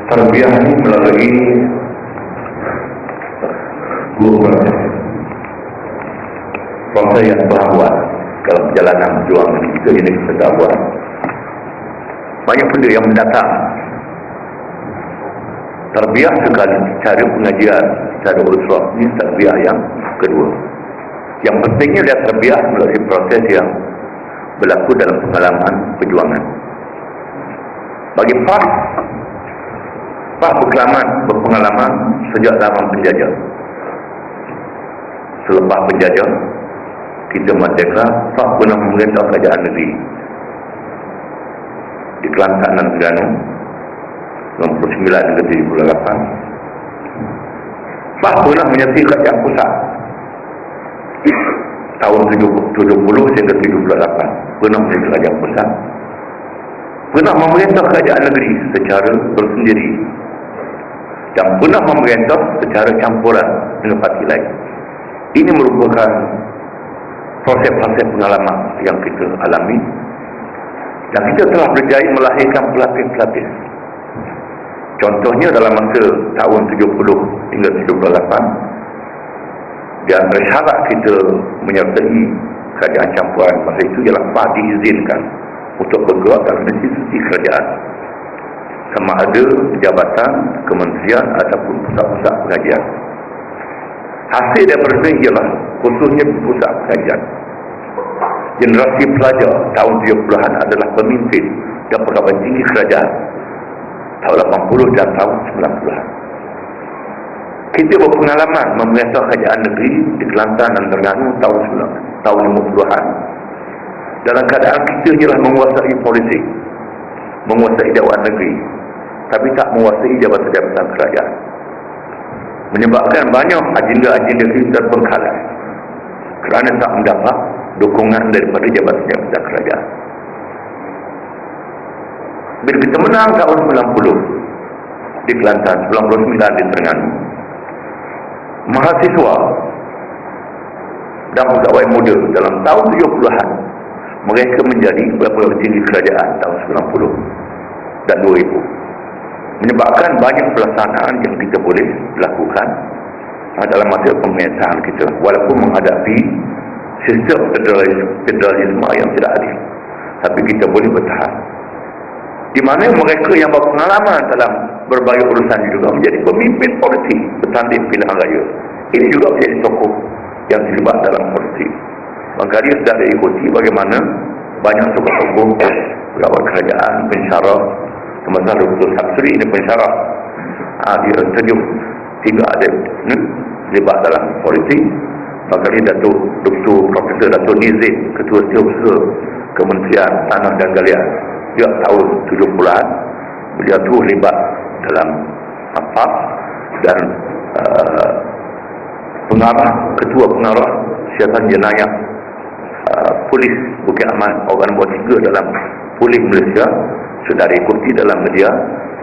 Tarbiyah ini melalui dua proses. Proses yang telah buat dalam perjalanan berjuang kita ini kita dah buat. Banyak benda yang mendatang. Tarbiyah sekali cara pengajian, cara usrah ini tarbiyah yang kedua. Yang pentingnya adalah tarbiyah melalui proses yang berlaku dalam pengalaman perjuangan. Bagi Pak berpengalaman sejak zaman penjajah. Selepas penjajah, kita merdeka, Pak pernah memerintah kerajaan negeri di Kelantan dan Terengganu 69 hingga 78. Pak pernah menyertai kerajaan pusat tahun 70 hingga 78. Pernah menyertai kerajaan pusat, pernah memerintah kerajaan negeri secara bersendiri, dan pernah memerintah secara campuran dengan parti lain. Ini merupakan proses-proses pengalaman yang kita alami, dan kita telah berjaya melahirkan pelapis-pelapis. Contohnya dalam masa tahun 70 hingga 78, di antara syarat kita menyertai kerajaan campuran masa itu ialah Pak diizinkan untuk bergerak dalam institusi kerajaan, sama ada jabatan, kementerian ataupun pusat-pusat pengajian. Hasil daripada ini ialah khususnya pusat pengajian, generasi pelajar tahun 70-an adalah pemimpin dan pegawai tinggi kerajaan tahun 80 dan tahun 90-an. Kita berpengalaman memerintah kerajaan negeri di Kelantan dan Terengganu tahun 50-an. Dalam keadaan kita ialah menguasai politik, menguasai jawatan negeri, tapi tak menguasai jabatan-jabatan kerajaan, menyebabkan banyak agenda-agenda kita terbengkalai kerana tak mendapat dukungan daripada jabatan-jabatan kerajaan. Bila kita menang tahun 90 di Kelantan, 99 di Terengganu, mahasiswa dan pegawai muda dalam tahun 70-an mereka menjadi beberapa tinggi kerajaan tahun 90 dan 2000, menyebabkan banyak pelaksanaan yang kita boleh lakukan dalam masa pemerintahan kita, walaupun menghadapi sistem federalisme yang tidak adil, tapi kita boleh bertahan. Di mana mereka yang berpengalaman dalam berbagai urusan juga menjadi pemimpin politik bertanding pilihan raya. Ini juga menjadi tokoh yang terlibat dalam politik. Maka dia sudah diikuti bagaimana banyak tokoh-tokoh pegawai kerajaan, pensyarah, termasuk Dr. Sapsri ini pensyarah. Dia terjun tidak ada terlibat dalam politik. Maka dia Dr. Profesor Dato' Nizim, Ketua Setiausaha Kementerian Tanah dan Galian, dia tahun 70-an beliau tu terlibat dalam PAS dan Ketua Pengarah Siasatan Jenayah Polis Bukit Aman, organ nombor 3 dalam Polis Malaysia, sudah diikuti dalam media,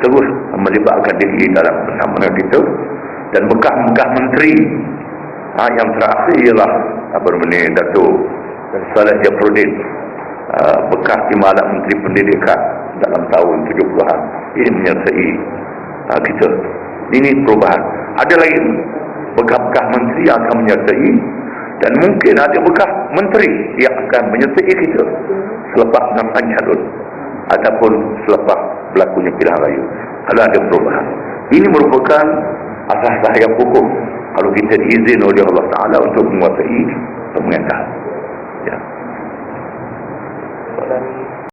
terus melibatkan diri dalam persamaan kita, dan bekas-bekas menteri. Yang terakhir ialah Dato' Saleh Jafruddin, bekas Timbalan Menteri Pendidikan dalam tahun 70-an. Ini menyertai kita. Ini perubahan. Ada lagi bekas-bekas menteri yang akan menyertai, dan mungkin ada bekas menteri yang akan menyertai kita selepas pengambilan calon ataupun selepas berlakunya pilihan raya. Ada perubahan. Ini merupakan asas yang hukum kalau kita diizin oleh Allah Ta'ala untuk menguasai pemerintahan. Ya.